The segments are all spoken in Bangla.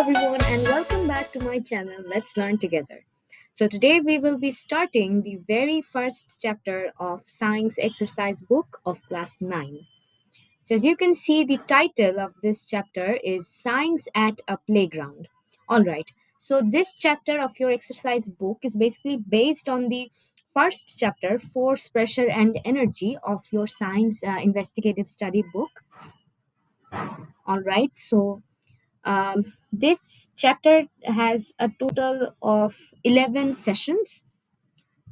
everyone, and welcome back to my channel. Let's learn together. So, today we will be starting the very first chapter of Science Exercise Book of Class 9. So, as you can see, the title of this chapter is Science at a Playground. Alright, so this chapter of your exercise book is basically based on the first chapter, Force, Pressure, and Energy, of your Science Investigative Study book. Alright, so this chapter has a total of 11 sessions,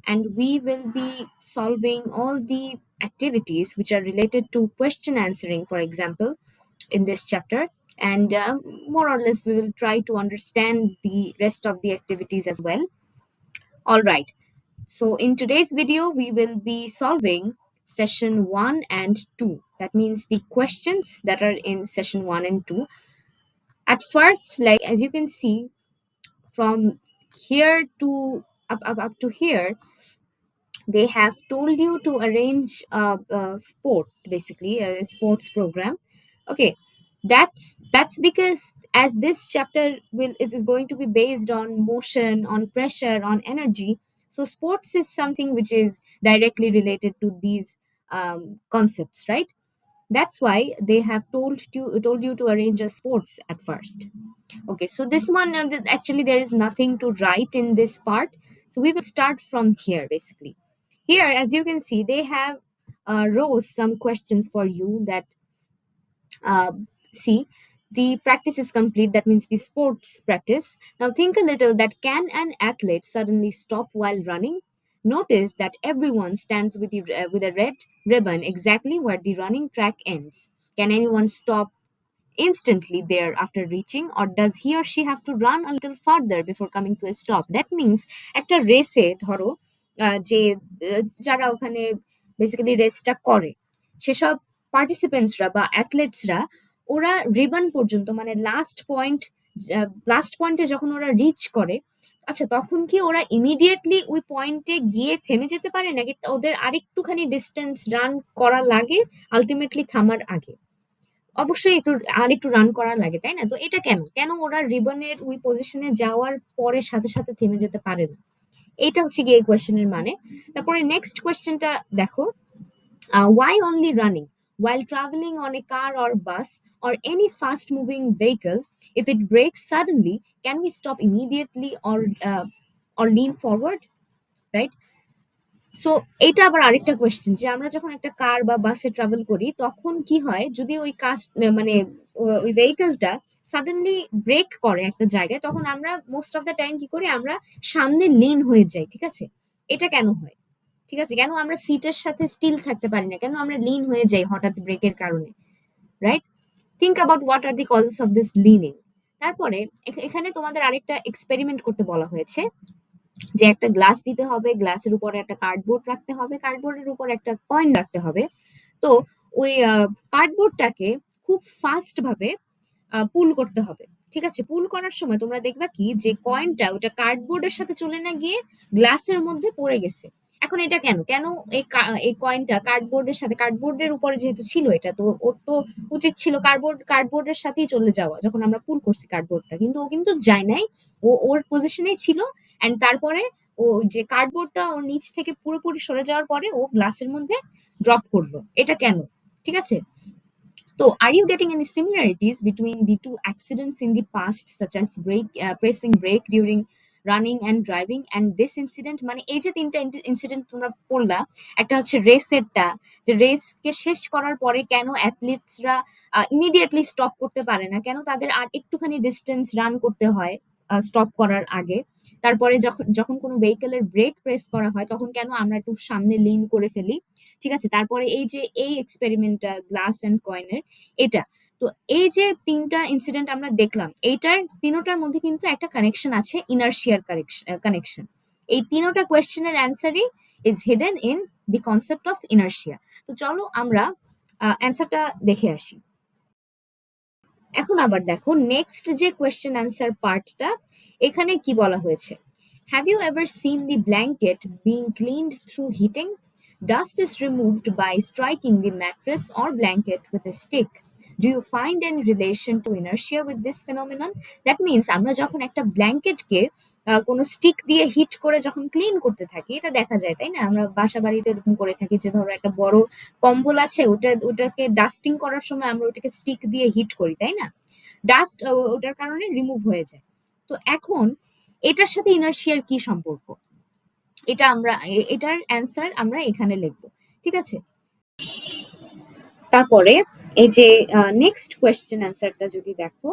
and we will be solving all the activities which are related to question answering, for example, in this chapter. And more or less, we will try to understand the rest of the activities as well. All right. So, in today's video, we will be solving session 1 and 2. That means the questions that are in session 1 and 2. At first, like as you can see, from here to up to here, they have told you to arrange a sport, basically a sports program. Okay, that's because as this chapter is going to be based on motion, on pressure, on energy, so sports is something which is directly related to these concepts, right? That's why they have told you to arrange a sports at first. Okay, so this one, actually, there is nothing to write in this part. So we will start from here, basically. Here, as you can see, they have rows some questions for you that uh, see, the practice is complete. That means the sports practice. Now think a little that can an athlete suddenly stop while running? Notice that everyone stands with a red ribbon exactly where the running track ends. Can anyone stop instantly there after reaching, or does he or she have to run a little further before coming to a stop? That means একটা রেসে ধরো যে যারা ওখানে বেসিক্যালি রেসটা করে সেসব পার্টিসিপেন্টসরা বা অ্যাথলেটসরা ওরা রিবন পর্যন্ত মানে লাস্ট পয়েন্টে যখন ওরা রিচ করে, আচ্ছা তখন কি ওরা ইমিডিয়েটলি ওই পয়েন্টে গিয়ে থেমে যেতে পারে, নাকি ওদের আরেকটুখানি ডিস্টেন্স রান করা লাগে আলটিমেটলি থামার আগে? অবশ্যই আরেকটু রান করা লাগে, তাই না? তো এটা কেন কেন ওরা রিবনের ওই পজিশনে যাওয়ার পরে সাথে সাথে থেমে যেতে পারে না? এইটা হচ্ছে গিয়ে এই কোয়েশ্চেনের মানে। তারপরে নেক্সট কোয়েশ্চেনটা দেখো, why only running while traveling on a car or bus or any fast moving vehicle? If it breaks suddenly, can we stop immediately or lean forward, right? So এইটা আবার আরেকটা কোয়েশ্চেন, যে আমরা যখন একটা কার বা বাসে ট্রাভেল করি তখন কি হয় যদি ওই মানে ওই ভেহিকলটা সাডেনলি ব্রেক করে একটা জায়গায়, তখন আমরা মোস্ট অফ দ্য টাইম কি করি, আমরা সামনে লিন হয়ে যাই, ঠিক আছে? এটা কেন হয়? ঠিক আছে, কেন আমরা সিটের সাথে স্টিল থাকতে পারি না, কেন আমরা লিন হয়ে যাই হঠাৎ ব্রেকের কারণে, right? Think about what are the causes of this lining. তারপরে এখানে তোমাদের আরেকটা এক্সপেরিমেন্ট করতে বলা হয়েছে, যে একটা গ্লাস দিতে হবে, গ্লাসের উপরে একটা কার্ডবোর্ড রাখতে হবে, কার্ডবোর্ডের উপর একটা কয়েন রাখতে হবে। তো ওই কার্ডবোর্ডটাকে খুব ফাস্ট ভাবে পুল করতে হবে, ঠিক আছে? পুল করার সময় তোমরা দেখবা কি, যে কয়েনটা ওটা কার্ডবোর্ডের সাথে চলে না গিয়ে গ্লাসের মধ্যে পড়ে গেছে। এখন এটা কেন কেন এই কয়েনটা কার্ডবোর্ডের উপরে যেহেতু ছিল, এটা তো ওর তো উচিত ছিল কার্ডবোর্ডের সাথেই চলে যাওয়া যখন আমরা পুল করছি কার্ডবোর্ডটা, কিন্তু ও কিন্তু যায় নাই। ও ওর পজিশনেই ছিল, এন্ড তারপরে ও যে কার্ডবোর্ডটা ওর নিচ থেকে পুরোপুরি সরে যাওয়ার পরে ও গ্লাসের মধ্যে ড্রপ করলো। এটা কেন? ঠিক আছে? So, are you getting any similarities between the two accidents in the past, such as pressing brake during running and driving, and this incident? মানে এই যে তিনটা ইনসিডেন্ট তোমরা পড়লা, একটা হচ্ছে রেসেরটা, যে রেসকে শেষ করার পরে কেন অ্যাথলিটসরা ইমিডিয়েটলি স্টপ করতে পারে না, কেন তাদের আর একটুখানি ডিস্টেন্স রান করতে হয় স্টপ করার আগে। তারপরে যখন যখন কোনো ভেহিকেলের ব্রেক প্রেস করা হয় তখন কেন আমরা একটু সামনে লিন করে ফেলি, ঠিক আছে? তারপরে এই যে এই এক্সপেরিমেন্টটা গ্লাস এন্ড কয়েনের, এটা তো এই যে তিনটা ইনসিডেন্ট আমরা দেখলাম, এইটার তিনোটার মধ্যে কিন্তু একটা কানেকশন আছে, ইনার্শিয়ার কানেকশন। এই তিনোটা কোয়েশ্চেনের অ্যান্সারই is hidden in the concept of inertia. তো চলো আমরা অ্যান্সারটা দেখে আসি। এখন আবার দেখো নেক্সট যে কোয়েশ্চেন অ্যান্সার পার্টটা, এখানে কি বলা হয়েছে, have you ever seen the blanket being cleaned through hitting? Dust is removed by striking the mattress or blanket with a stick. Do you find any relation to inertia with this phenomenon? That means আমরা যখন একটা ব্ল্যাঙ্কেটকে কোনো স্টিক দিয়ে হিট করে যখন ক্লিন করতে থাকি, এটা দেখা যায় তাই না? আমরা বাসা বাড়িতে এরকম করে থাকি যে ধরো একটা বড় কম্বল আছে, ওটাকে ডাস্টিং করার সময় আমরা ওটাকে স্টিক দিয়ে হিট করি তাই না? ডাস্ট ওটার কারণে রিমুভ হয়ে যায়। তো এখন এটার সাথে ইনার্শিয়ার কি সম্পর্ক, এটার অ্যান্সার আমরা এখানে লিখবো। ঠিক আছে, তারপরে এই যে নেক্সট কোয়েশ্চেন অ্যান্সারটা যদি দেখো,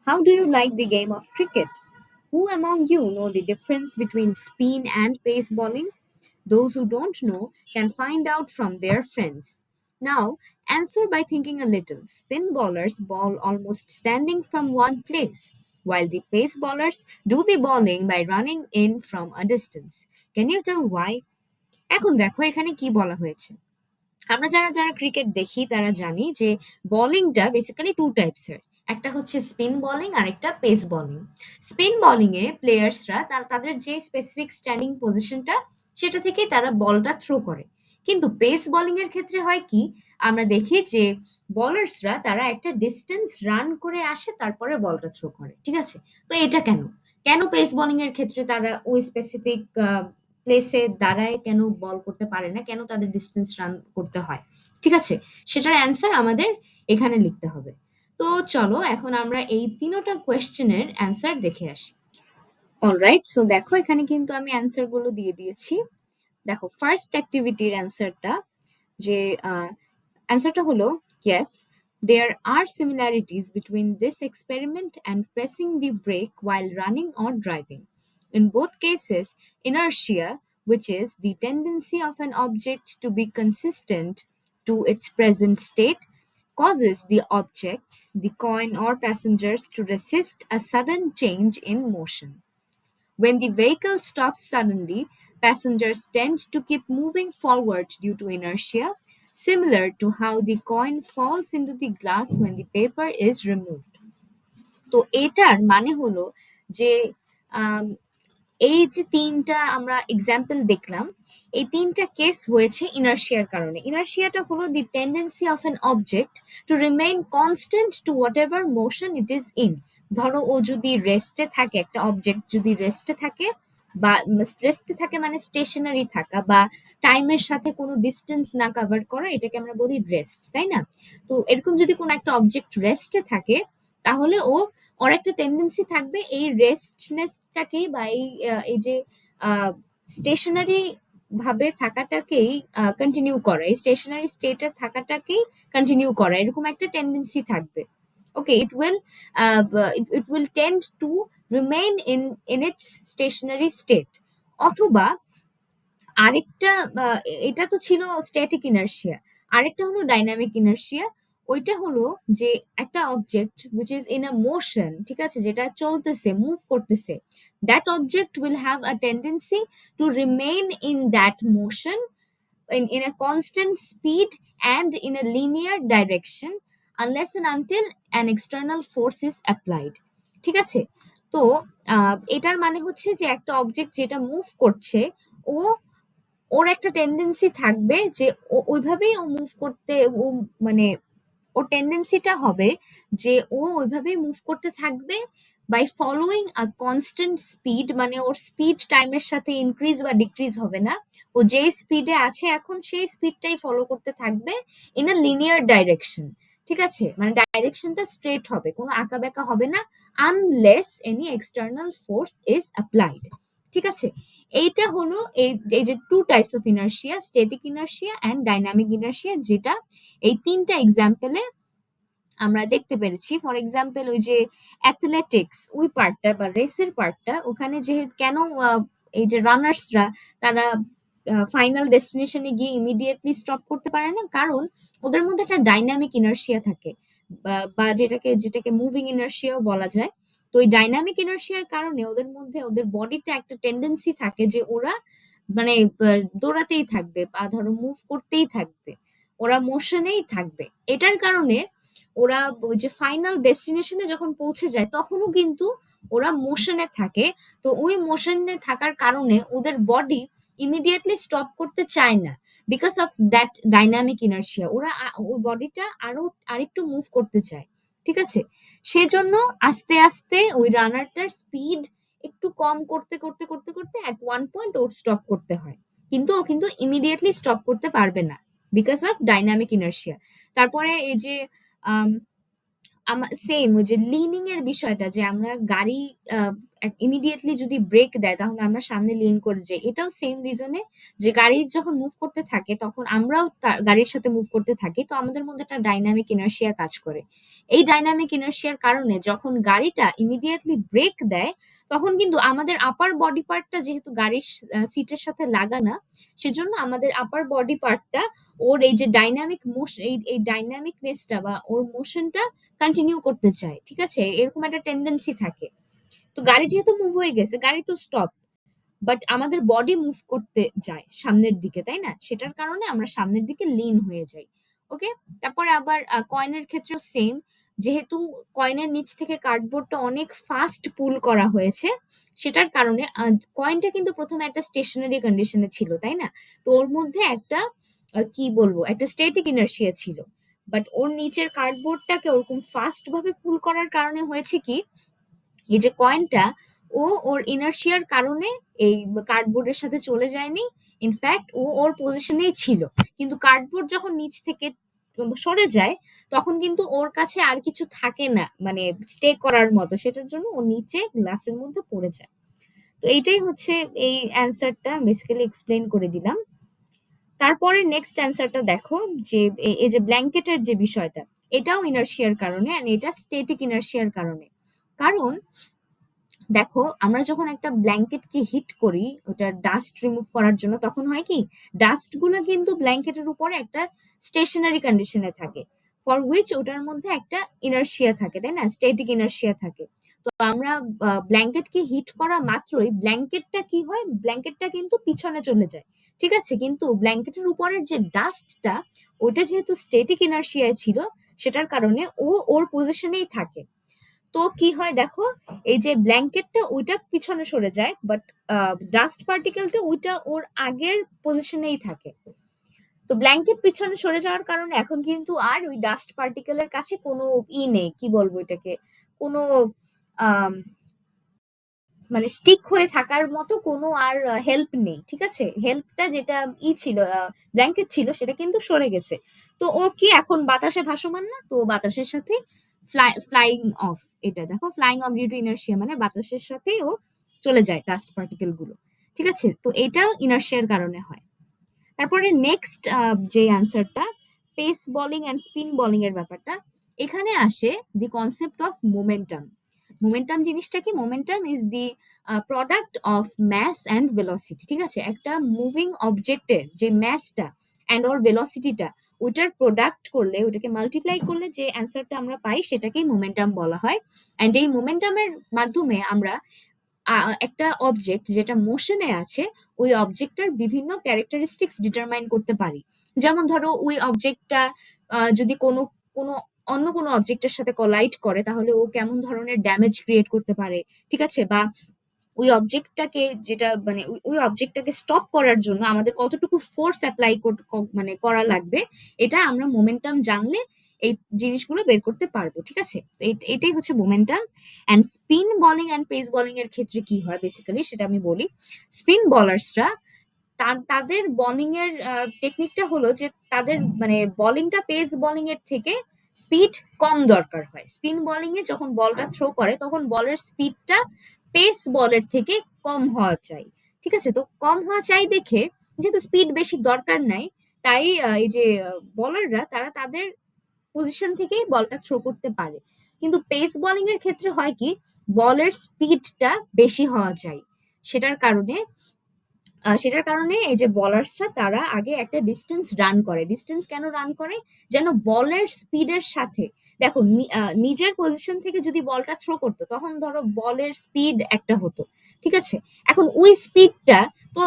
how do you like the game of cricket? Who among you know the difference between spin and pace bowling? Those who don't know can find out from their friends. Now, answer by thinking a little. Spin bowlers bowl almost standing from one place, while the pace bowlers do the bowling by running in from a distance. Can you tell why? এখন দেখো এখানে কি বলা হয়েছে। আমরা যারা যারা ক্রিকেট দেখি তারা জানি যে বোলিংটা বেসিক্যালি টু টাইপসের। একটা হচ্ছে স্পিন বোলিং আর একটা পেস বোলিং। স্পিন বোলিং এ প্লেয়ার্সরা তাদের যে স্পেসিফিক স্ট্যান্ডিং পজিশনটা সেটা থেকেই তারা বলটা থ্রো করে। কিন্তু পেস বোলিং এর ক্ষেত্রে হয় কি, আমরা দেখি যে বলার্সরা তারা একটা ডিস্টেন্স রান করে আসে তারপরে বলটা থ্রো করে। ঠিক আছে, তো এটা কেন, কেন পেস বোলিং এর ক্ষেত্রে তারা ওই স্পেসিফিক প্লেসে দাঁড়ায় কেন বল করতে পারে না, কেন তাদের ডিস্টেন্স রান করতে হয়? ঠিক আছে, সেটার অ্যান্সার আমাদের এখানে লিখতে হবে। তো চলো এখন আমরা এই তিনটা কোয়েশ্চেনের অ্যান্সার দেখে আসি। অলরাইট, সো দেখো এখানে কিন্তু আমি অ্যান্সার গুলো দিয়ে দিয়েছি। দেখো ফার্স্ট অ্যাক্টিভিটির অ্যান্সারটা, যে অ্যান্সারটা হলো yes, there are similarities between this experiment and pressing the brake while running or driving. In both cases, inertia, which is the tendency of an object to be consistent to its present state, causes the objects, the coin or passengers to resist a sudden change in motion. When the vehicle stops suddenly, passengers tend to keep moving forward due to inertia, similar to how the coin falls into the glass when the paper is removed. তো এটার মানে হলো যে আম, এই যে তিনটা আমরা এক্সাম্পল দেখলাম, এই তিনটা কেস হয়েছে ইনার্শিয়ার কারণে। ইনার্শিয়াটা হলো the tendency of an object to remain constant to whatever motion it is in. ধরো ও যদি রেস্টে থাকে, একটা অবজেক্ট যদি রেস্টে থাকে, বা রেস্টে থাকে মানে স্টেশনারি থাকা বা টাইমের সাথে কোনো ডিস্টেন্স না কভার করা, এটাকে আমরা বলি রেস্ট, তাই না? তো এরকম যদি কোনো একটা অবজেক্ট রেস্টে থাকে, তাহলে ওর একটা টেন্ডেন্সি থাকবে এই রেস্টনেসটাকেই বা এই যে স্টেশনারি ভাবে থাকাটাকেই কন্টিনিউ করা, এই স্টেশনারি স্টেটে থাকাটাকেই কন্টিনিউ করা, এরকম একটা টেন্ডেন্সি থাকবে। ওকে, it will tend to remain in its stationary state। অথবা আরেকটা, এটা তো ছিল স্ট্যাটিক ইনার্শিয়া, আরেকটা হলো ডাইনামিক ইনার্শিয়া। ওইটা হলো যে একটা object which is in a motion, ঠিক আছে, যেটা চলতেছে, মুভ করতেছে, that object will have a tendency to remain in that motion in a constant speed and in a linear direction unless and until an external force is applied। ঠিক আছে, তো এটার মানে হচ্ছে যে একটা অবজেক্ট যেটা মুভ করছে, ও ওর একটা টেন্ডেন্সি থাকবে যে ওইভাবেই ও মুভ করতে, ও মানে ওর টেন্ডেন্সিটা হবে যে ও ওইভাবেই মুভ করতে থাকবে by following a constant speed, মানে ওর স্পিড টাইমের সাথে ইনক্রিজ বা ডিক্রিজ হবে না, ও যেই স্পিডে আছে এখন সেই স্পিডটাই ফলো করতে থাকবে ইন আ লিনিয়ার ডাইরেকশন। ঠিক আছে, মানে ডাইরেকশনটা স্ট্রেট হবে, কোনো আঁকা বাঁকা হবে না, unless any external force is applied. ঠিক আছে, এইটা হলো এই যে two types of inertia, static inertia and dynamic inertia, যেটা এই তিনটা এক্সাম্পলে আমরা দেখতে পেরেছি। ফর এক্সাম্পল ওই যে অ্যাথলেটিক্স ওই পার্টটা বা রেসের পার্টটা, ওখানে যে কেন এই যে রানার্সরা তারা ফাইনাল ডেস্টিনেশনে গিয়ে ইমিডিয়েটলি স্টপ করতে পারে না, কারণ ওদের মধ্যে একটা ডাইনামিক ইনার্শিয়া থাকে, বা যেটাকে মুভিং ইনার্শিয়াও বলা যায়। তো ওই ডাইনামিক ইনার্শিয়ার কারণে ওদের মধ্যে, ওদের বডিতে একটা টেন্ডেন্সি থাকে যে ওরা মানে দৌড়াতেই থাকবে বা ধরো মুভ করতেই থাকবে, ওরা মোশনেই থাকবে। এটার কারণে ওরা ওই যে ফাইনাল ডেস্টিনেশনে যখন পৌঁছে যায় তখনও কিন্তু ওরা মোশনে থাকে। তো ওই মোশনে থাকার কারণে ওদের বডি ইমিডিয়েটলি স্টপ করতে চায় না, because of that dynamic inertia ওরা ওই বডিটা আরো আরেকটু মুভ করতে চায়, ঠিক আছে? সেজন্য আস্তে আস্তে ওই রানারটার স্পিড একটু কম করতে করতে করতে করতে at one point or stop করতে হয়, কিন্তু ও কিন্তু ইমিডিয়েটলি স্টপ করতে পারবে না বিকজ অফ ডাইনামিক ইনার্শিয়া। তারপরে এই যে সেম ওই যে লিনিং এর বিষয়টা, যে আমরা গাড়ি ইমিডিয়েটলি যদি ব্রেক দেয় তাহলে আমরা সামনে লিন করে যাই, এটাও সেম রিজনে যে গাড়ি যখন মুভ করতে থাকে তখন আমরাও গাড়ির সাথে মুভ করতে থাকি, তো আমাদের মধ্যে একটা ডাইনামিক ইনার্শিয়া কাজ করে। এই ডাইনামিক ইনার্শিয়ার কারণে যখন গাড়িটা ইমিডিয়েটলি ব্রেক দেয় তখন কিন্তু আমাদের আপার বডি পার্টটা যেহেতু গাড়ির সিটের সাথে লাগানা, সেজন্য আমাদের আপার বডি পার্টটা ওর এই যে ডাইনামিক মোশন, এই ডাইনামিকনেসটা বা ওর মোশনটা কন্টিনিউ করতে চায়, ঠিক আছে? এরকম একটা টেন্ডেন্সি থাকে। তো গাড়ি যেহেতু মুভ হয়ে গেছে, গাড়ি তো স্টপ, বাট আমাদের বডি মুভ করতে যায় সামনের দিকে, তাই না? সেটার কারণে আমরা সামনের দিকে লিন হয়ে যাই। ওকে। তারপরে আবার কয়েনের ক্ষেত্রেও সেম, যেহেতু কয়েনের নিচ থেকে কার্ডবোর্ডটা অনেক ফাস্ট পুল করা হয়েছে, সেটার কারণে কয়েনটা কিন্তু প্রথমে একটা স্টেশনারি কন্ডিশনে ছিল, তাই না? তো ওর মধ্যে একটা কি বলবো, একটা স্ট্যাটিক ইনার্শিয়া ছিল, বাট ওর নিচের কার্ডবোর্ডটাকে ওরকম ফাস্ট ভাবে পুল করার কারণে হয়েছে কি, এই যে কয়েনটা ও ওর ইনার্শিয়ার কারণে এই কার্ডবোর্ডের সাথে চলে যায়নি, ইনফ্যাক্ট ও ওর পজিশনেই ছিল। কিন্তু কার্ডবোর্ড যখন নিচ থেকে সরে যায় তখন কিন্তু ওর কাছে আর কিছু থাকে না মানে স্টে করার মতো, সেটার জন্য ও নিচে গ্লাসের মধ্যে পড়ে যায়। তো এইটাই হচ্ছে এই অ্যান্সারটা বেসিক্যালি এক্সপ্লেন করে দিলাম। তারপরে নেক্সট অ্যান্সারটা দেখো, যে এই যে ব্ল্যাঙ্কেটের যে বিষয়টা, এটাও ইনার্শিয়ার কারণে, আর এটা স্ট্যাটিক ইনার্শিয়ার কারণে। কারণ দেখো, আমরা যখন একটা ব্ল্যাঙ্কেটকে হিট করি ওটার ডাস্ট রিমুভ করার জন্য, তখন হয় কি, ডাস্ট গুলো কিন্তু ব্ল্যাঙ্কেটের উপরে একটা স্টেশনারি কন্ডিশনে থাকে, ফর হুইচ ওটার মধ্যে একটা ইনার্শিয়া থাকে, তাই না? স্ট্যাটিক ইনার্শিয়া থাকে। তো আমরা ব্ল্যাঙ্কেটকে হিট করা মাত্রই ব্ল্যাঙ্কেটটা কি হয়, ব্ল্যাঙ্কেটটা কিন্তু পিছনে চলে যায়, ঠিক আছে? কিন্তু ব্ল্যাঙ্কেটের উপরের যে ডাস্টটা, ওটা যেহেতু স্ট্যাটিক ইনার্শিয়ায় ছিল, সেটার কারণে ও ওর পজিশনেই থাকে। তো কি হয় দেখো, এই যে ব্ল্যাঙ্কেটটা ওইটা পিছনে সরে যায়, বাট ডাস্ট পার্টিকেলটা ওইটা ওর আগের পজিশনেই থাকে। তো ব্ল্যাঙ্কেট পিছনে সরে যাওয়ার কারণে এখন কিন্তু আর ওই ডাস্ট পার্টিকেলের কাছে কোনো নেই, কি বলবো এটাকে, কোনো আহ মানে স্টিক হয়ে থাকার মতো কোনো আর হেল্প নেই, ঠিক আছে? হেল্পটা যেটা ছিল, ব্ল্যাঙ্কেট ছিল, সেটা কিন্তু সরে গেছে। তো ও কি এখন বাতাসে ভাসমান না, তো বাতাসের সাথে ফ্লাইং অফ, এটা দেখো flying off due to inertia, মানে বাতাসের সাথে ও চলে যায় ডাস্ট পার্টিকেল গুলো, ঠিক আছে? তো এটাও ইনার্শিয়ার কারণে হয়। তারপরে নেক্সট যে অ্যান্সারটা, pace bowling and spin bowling এর ব্যাপারটা, এখানে আসে the concept of momentum. Momentum জিনিসটা কি? Momentum is the product of mass and velocity, ঠিক আছে? একটা মুভিং অবজেক্টের যে ম্যাসটা অ্যান্ড ওর ভেলোসিটিটা, ওইটার প্রোডাক্ট করলে, ওটাকে মাল্টিপ্লাই করলে যে অ্যান্সারটা আমরা পাই সেটাকেই মোমেন্টাম বলা হয়। অ্যান্ড এই মোমেন্টামের মাধ্যমে আমরা একটা অবজেক্ট যেটা মোশনে আছে, ওই অবজেক্টটার বিভিন্ন ক্যারেক্টারিস্টিক্স ডিটারমাইন করতে পারি। যেমন ধরো, ওই অবজেক্টটা যদি কোনো কোনো অন্য কোনো অবজেক্টের সাথে কোলাইড করে তাহলে ও কেমন ধরনের ড্যামেজ ক্রিয়েট করতে পারে, ঠিক আছে? বা ওই অবজেক্টটাকে যেটা মানে ওই অবজেক্টটাকে স্টপ করার জন্য আমাদের কতটুকু ফোর্স অ্যাপ্লাই মানে করা লাগবে, এটা আমরা মোমেন্টাম জানলে এই জিনিসগুলো বের করতে পারবো, ঠিক আছে? তো এটাই হচ্ছে momentum. And spin bowling and pace bowling এর ক্ষেত্রে কি হয় বেসিক্যালি সেটা আমি বলি। স্পিন বোলার্সরা তাদের বোলিং এর টেকনিকটা হলো যে তাদের মানে বোলিংটা পেস বোলিং এর থেকে স্পিড কম দরকার হয়। স্পিন বোলিং এ যখন বলটা থ্রো করে তখন বলের স্পিডটা পেস বলের থেকে কম হওয়া চাই, ঠিক আছে? তো কম হওয়া চাই দেখে, যেহেতু স্পিড বেশি দরকার নাই, তাই এই যে বলাররা তারা তাদের পজিশন থেকেই বলটা থ্রো করতে পারে। কিন্তু পেস বোলিং এর ক্ষেত্রে হয় কি, বলের স্পিডটা বেশি হওয়া চাই। সেটার কারণে এই যে বলার্সরা তারা আগে একটা ডিস্টেন্স রান করে। ডিস্টেন্স কেন রান করে? যেন বলের স্পিডের সাথে, দেখো নিজের পজিশন থেকে যদি বলটা থ্রো করতো তখন ধরো বলের স্পিড একটা হতো, ঠিক আছে? এখন ওই স্পিডটা তো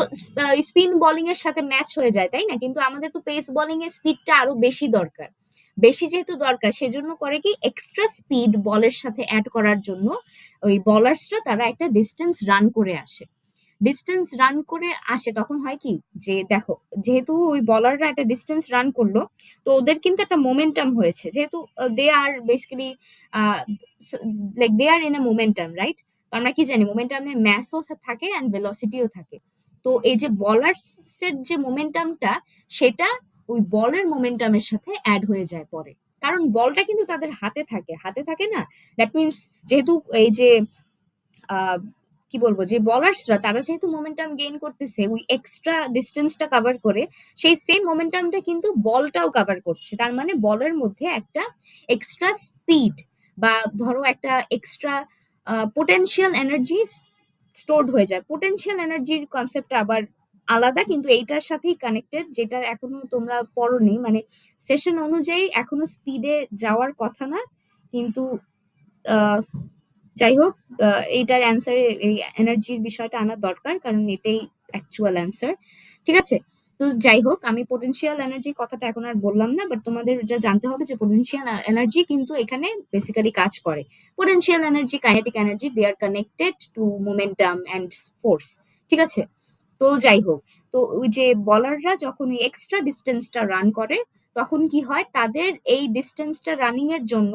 স্পিন বোলিং এর সাথে ম্যাচ হয়ে যায়, তাই না? কিন্তু আমাদের তো পেস বোলিং এর স্পিডটা আরো বেশি দরকার। বেশি যেহেতু দরকার, সেজন্য করে কি, এক্সট্রা স্পিড বলের সাথে অ্যাড করার জন্য ওই বলার্সরা তারা একটা ডিস্টেন্স রান করে আসে। ডিস্টেন্স রান করে আসে তখন হয় কি যে দেখো, যেহেতু ওই বলাররা একটা ডিস্টেন্স রান করলো, তো ওদের কিন্তু একটা মোমেন্টাম হয়েছে, যেহেতু they are basically like they are in a momentum, right? তো আমরা কি জানি মোমেন্টামে ম্যাসও থাকে অ্যান্ড ভেলোসিটিও থাকে। তো এই যে বলার্সের যে মোমেন্টামটা, সেটা ওই বলের মোমেন্টামের সাথে অ্যাড হয়ে যায় পরে, কারণ বলটা কিন্তু তাদের হাতে থাকে না। দ্যাট মিনস যেহেতু এই যে আহ, কি বলবো, যে বলার্সরা তারা যেহেতু মোমেন্টাম গেইন করতেছে ওই এক্সট্রা ডিস্টেন্সটা কভার করে, সেই সেম মোমেন্টামটা কিন্তু বলটাও কভার করছে। তার মানে বলের মধ্যে একটা এক্সট্রা স্পিড বা ধরো একটা এক্সট্রা পোটেনশিয়াল এনার্জি স্টোরড হয়ে যায়। পোটেনশিয়াল এনার্জির কনসেপ্টটা আবার আলাদা, কিন্তু এইটার সাথেই কানেক্টেড, যেটা এখনো তোমরা পড়োনি, মানে সেশন অনুযায়ী এখনো স্পিডে যাওয়ার কথা না, কিন্তু আহ, যাই হোক, এইটার অ্যান্সারে এই এনার্জির বিষয়টা আনা দরকার, কারণ এটাই অ্যাকচুয়াল অ্যান্সার। ঠিক আছে? তো যাই হোক, আমি পোটেনশিয়াল এনার্জির কথাটা এখন আর বললাম না, বাট তোমাদের এটা জানতে হবে যে পোটেনশিয়াল এনার্জি কিন্তু এখানে বেসিক্যালি কাজ করে। Potential energy, kinetic energy, they are connected to momentum and force. ঠিক আছে? তো যাই হোক, তো ওই যে বলাররা যখন ওই এক্সট্রা ডিস্টেন্সটা রান করে, তখন কি হয়, তাদের এই ডিস্টেন্সটা রানিং এর জন্য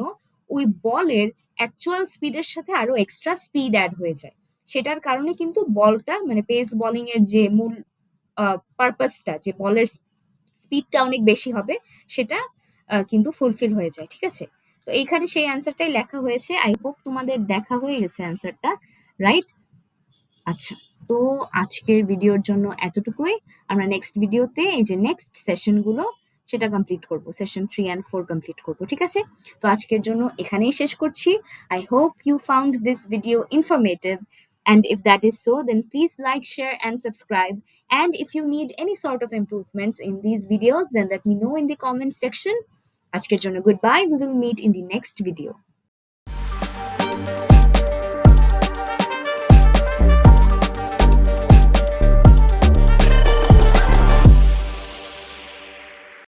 ওই বলের অ্যাকচুয়াল স্পিডের সাথে আরো এক্সট্রা স্পিড অ্যাড হয়ে যায়। সেটার কারণে কিন্তু বলটা, মানে পেস বোলিং এর যে মূল পারপাসটা, যে বলের স্পিডটা অনেক বেশি হবে, সেটা কিন্তু ফুলফিল হয়ে যায়। ঠিক আছে? তো এইখানে সেই অ্যান্সারটাই লেখা হয়েছে। আই হোপ তোমাদের দেখা হয়ে গেছে অ্যান্সারটা, রাইট? আচ্ছা, তো আজকের ভিডিওর জন্য এতটুকুই। আমরা নেক্সট ভিডিওতে এই যে নেক্সট সেশনগুলো সেটা কমপ্লিট করব, সেশন 3 and 4 কমপ্লিট করব। ঠিক আছে? তো আজকের জন্য এখানেই শেষ করছি। I hope you found this video informative, and if that is so, then please like, share and subscribe. And if you need any sort of improvements in these videos, then let me know in the comment section. আজকের জন্য goodbye. We will meet in the next video.